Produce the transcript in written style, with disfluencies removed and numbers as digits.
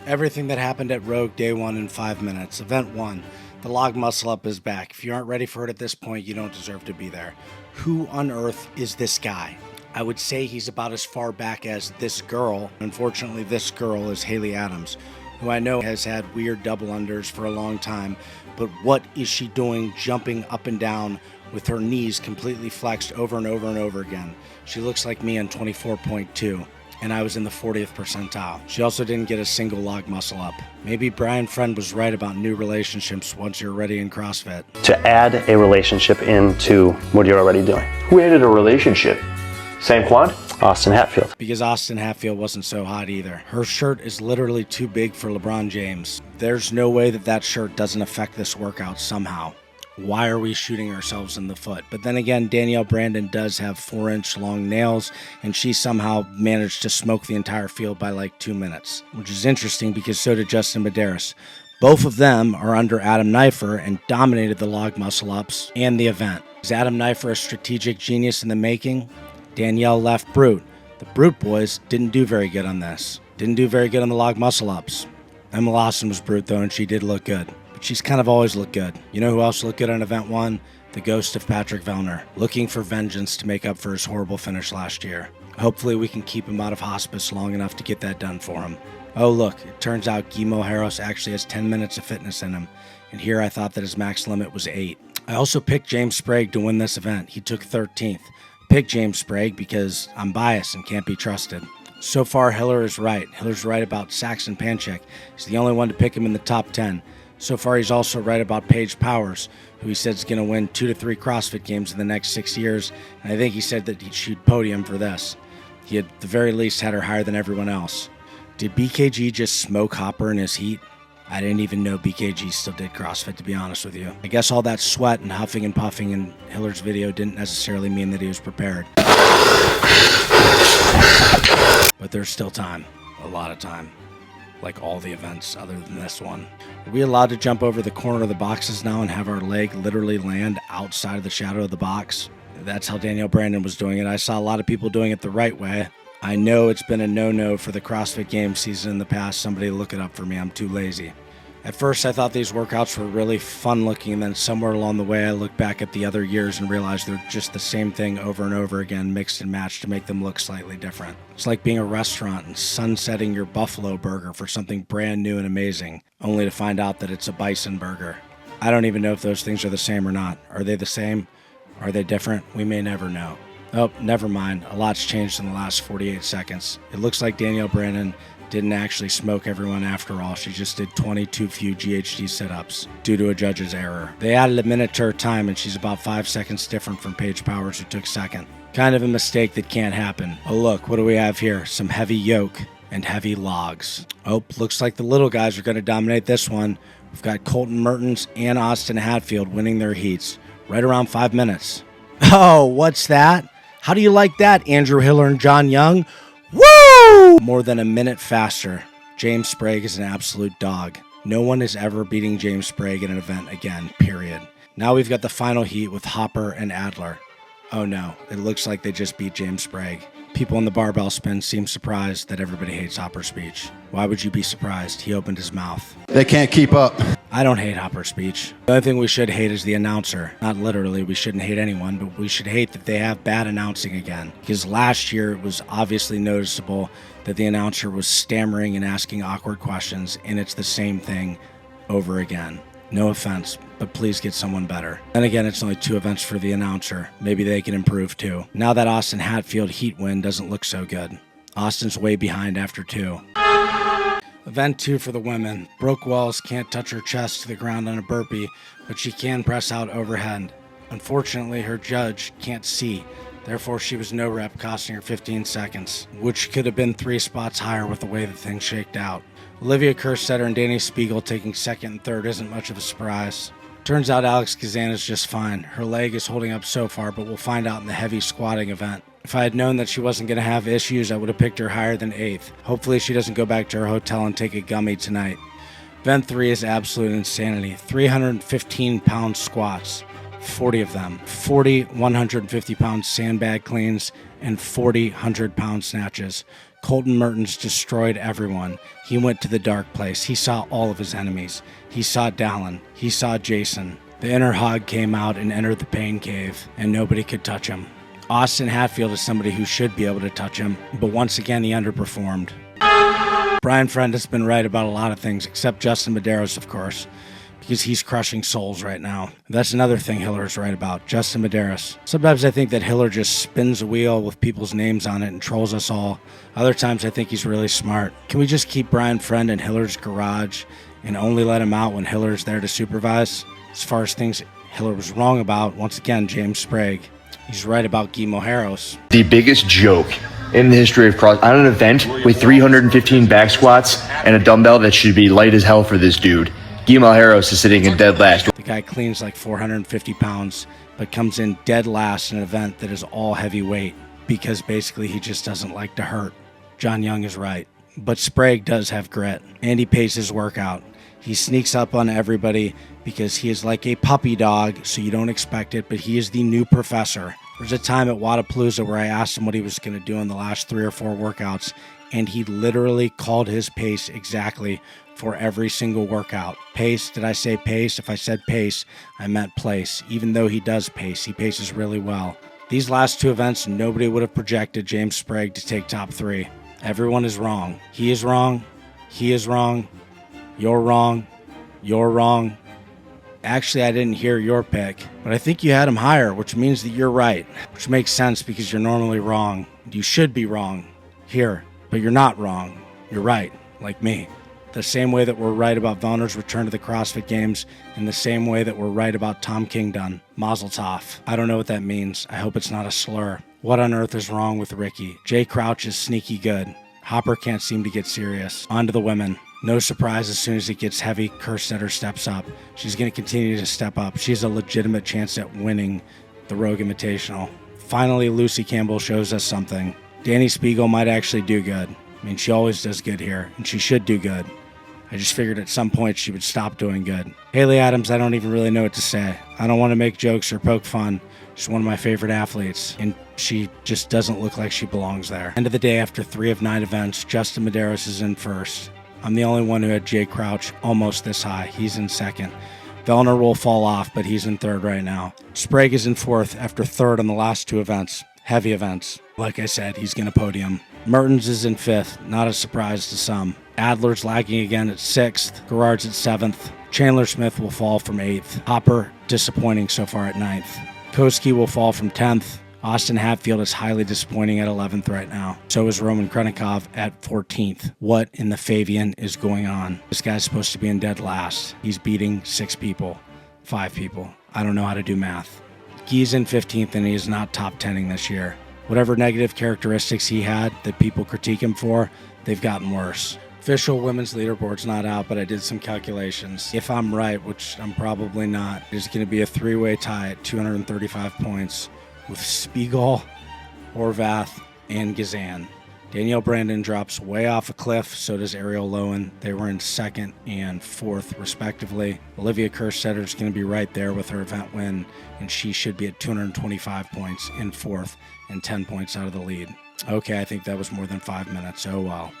Everything that happened at Rogue Day One in 5 minutes. Event 1. The log muscle up is back. If you aren't ready for it at this point, you don't deserve to be there. Who on earth is this guy? I would say he's about as far back as this girl. Unfortunately, this girl is Haley Adams, who I know has had weird double unders for a long time. But what is she doing jumping up and down with her knees completely flexed over and over and over again? She looks like me on 24.2. And I was in the 40th percentile. She also didn't get a single log muscle up. Maybe Brian Friend was right about new relationships once you're already in CrossFit. To add a relationship into what you're already doing. Who added a relationship? Same quad? Austin Hatfield. Because Austin Hatfield wasn't so hot either. Her shirt is literally too big for LeBron James. There's no way that shirt doesn't affect this workout somehow. Why are we shooting ourselves in the foot? But then again, Danielle Brandon does have 4-inch long nails, and she somehow managed to smoke the entire field by like 2 minutes, which is interesting because so did Justin Medeiros. Both of them are under Adam Neiffer and dominated the log muscle ups and the event. Is Adam Neiffer a strategic genius in the making? Danielle left Brute. The Brute boys didn't do very good on this. Didn't do very good on the log muscle ups. Emma Lawson was Brute though, and she did look good. But she's kind of always looked good. You know who else looked good on Event 1? The ghost of Patrick Vellner, looking for vengeance to make up for his horrible finish last year. Hopefully we can keep him out of hospice long enough to get that done for him. Oh look, it turns out Guillermo Harros actually has 10 minutes of fitness in him, and here I thought that his max limit was 8. I also picked James Sprague to win this event. He took 13th. Picked James Sprague because I'm biased and can't be trusted. So far, Hiller is right. Hiller's right about Saxon Panchik. He's the only one to pick him in the top 10. So far, he's also right about Paige Powers, who he said is going to win 2 to 3 CrossFit Games in the next 6 years, and I think he said that she'd podium for this. He at the very least had her higher than everyone else. Did BKG just smoke Hopper in his heat? I didn't even know BKG still did CrossFit, to be honest with you. I guess all that sweat and huffing and puffing in Hiller's video didn't necessarily mean that he was prepared. But there's still time. A lot of time. Like all the events other than this one. Are we allowed to jump over the corner of the boxes now and have our leg literally land outside of the shadow of the box? That's how Danielle Brandon was doing it. I saw a lot of people doing it the right way. I know it's been a no-no for the CrossFit Games season in the past. Somebody look it up for me. I'm too lazy. At first, I thought these workouts were really fun-looking, and then somewhere along the way, I looked back at the other years and realized they're just the same thing over and over again, mixed and matched to make them look slightly different. It's like being a restaurant and sunsetting your buffalo burger for something brand new and amazing, only to find out that it's a bison burger. I don't even know if those things are the same or not. Are they the same? Are they different? We may never know. Oh, never mind. A lot's changed in the last 48 seconds. It looks like Danielle Brandon didn't actually smoke everyone after all. She just did 22 few GHD sit-ups due to a judge's error. They added a minute to her time, and she's about 5 seconds different from Paige Powers, who took second. Kind of a mistake that can't happen. Oh look, what do we have here? Some heavy yoke and heavy logs. Oh, looks like the little guys are going to dominate this one. We've got Colton Mertens and Austin Hatfield winning their heats. Right around 5 minutes. Oh, what's that? How do you like that, Andrew Hiller and John Young? Woo! More than a minute faster. James Sprague is an absolute dog. No one is ever beating James Sprague in an event again, period. Now we've got the final heat with Hopper and Adler. Oh no, it looks like they just beat James Sprague. People in the barbell spin seem surprised that everybody hates Hopper's speech. Why would you be surprised? He opened his mouth. They can't keep up. I don't hate Hopper's speech. The only thing we should hate is the announcer. Not literally, we shouldn't hate anyone, but we should hate that they have bad announcing again. Because last year it was obviously noticeable that the announcer was stammering and asking awkward questions, and it's the same thing over again. No offense, but please get someone better. Then again, it's only 2 events for the announcer. Maybe they can improve too. Now that Austin Hatfield heat win doesn't look so good. Austin's way behind after 2. Event 2 for the women. Brooke Wells can't touch her chest to the ground on a burpee, but she can press out overhead. Unfortunately, her judge can't see. Therefore, she was no rep, costing her 15 seconds, which could have been 3 spots higher with the way that things shaked out. Olivia Kerstetter and Danny Spiegel taking 2nd and 3rd isn't much of a surprise. Turns out Alex Kazan is just fine. Her leg is holding up so far, but we'll find out in the heavy squatting event. If I had known that she wasn't going to have issues, I would have picked her higher than 8th. Hopefully she doesn't go back to her hotel and take a gummy tonight. Event 3 is absolute insanity. 315-pound squats. 40 of them. 40 150-pound sandbag cleans and 40 100-pound snatches. Colton Mertens destroyed everyone. He went to the dark place. He saw all of his enemies. He saw Dallin. He saw Jason. The inner hog came out and entered the pain cave, and nobody could touch him. Austin Hatfield is somebody who should be able to touch him, but once again he underperformed. Brian Friend has been right about a lot of things, except Justin Medeiros, of course, because he's crushing souls right now. That's another thing Hiller's right about, Justin Medeiros. Sometimes I think that Hiller just spins a wheel with people's names on it and trolls us all. Other times I think he's really smart. Can we just keep Brian Friend in Hiller's garage and only let him out when Hiller's there to supervise? As far as things Hiller was wrong about, once again, James Sprague. He's right about Guy Mojeros. The biggest joke in the history of CrossFit on an event with 315 back squats and a dumbbell that should be light as hell for this dude. Guy Mojeros is sitting in dead last. The guy cleans like 450 pounds, but comes in dead last in an event that is all heavyweight because basically he just doesn't like to hurt. John Young is right. But Sprague does have grit, and he pays his workout. He sneaks up on everybody because he is like a puppy dog, so you don't expect it, but he is the new professor. There's a time at Wadapalooza where I asked him what he was going to do in the last 3 or 4 workouts, and he literally called his pace exactly for every single workout. Pace, did I say pace? If I said pace, I meant place. Even though he does pace, he paces really well. These last 2 events, nobody would have projected James Sprague to take top 3. Everyone is wrong. He is wrong. He is wrong. You're wrong. You're wrong. Actually, I didn't hear your pick, but I think you had him higher, which means that you're right, which makes sense because you're normally wrong. You should be wrong here, but you're not wrong. You're right, like me. The same way that we're right about Vellner's return to the CrossFit Games, in the same way that we're right about Tom Kingdon. Mazel tov. I don't know what that means. I hope it's not a slur. What on earth is wrong with Ricky? Jay Crouch is sneaky good. Hopper can't seem to get serious. On to the women. No surprise, as soon as it gets heavy, Kerstetter steps up. She's going to continue to step up. She has a legitimate chance at winning the Rogue Invitational. Finally, Lucy Campbell shows us something. Danny Spiegel might actually do good. I mean, she always does good here, and she should do good. I just figured at some point she would stop doing good. Haley Adams, I don't even really know what to say. I don't want to make jokes or poke fun. She's one of my favorite athletes, and she just doesn't look like she belongs there. End of the day, after 3 of 9 events, Justin Medeiros is in first. I'm the only one who had Jay Crouch almost this high. He's in second. Vellner will fall off, but he's in third right now. Sprague is in fourth after third on the last 2 events. Heavy events. Like I said, he's going to podium. Mertens is in fifth. Not a surprise to some. Adler's lagging again at 6th. Garrard's at 7th. Chandler Smith will fall from 8th. Hopper, disappointing so far at 9th. Koski will fall from 10th. Austin Hatfield is highly disappointing at 11th right now. So is Roman Krenikov at 14th. What in the Fabian is going on? This guy's supposed to be in dead last. He's beating 6 people, 5 people. I don't know how to do math. Guy's in 15th and he is not top 10ing this year. Whatever negative characteristics he had that people critique him for, they've gotten worse. Official women's leaderboard's not out, but I did some calculations. If I'm right, which I'm probably not, there's going to be a 3-way tie at 235 points with Spiegel, Horvath, and Gazan. Danielle Brandon drops way off a cliff, so does Ariel Lowen. They were in 2nd and 4th, respectively. Olivia Kerstetter is going to be right there with her event win, and she should be at 225 points in 4th and 10 points out of the lead. Okay, I think that was more than 5 minutes. Oh, well.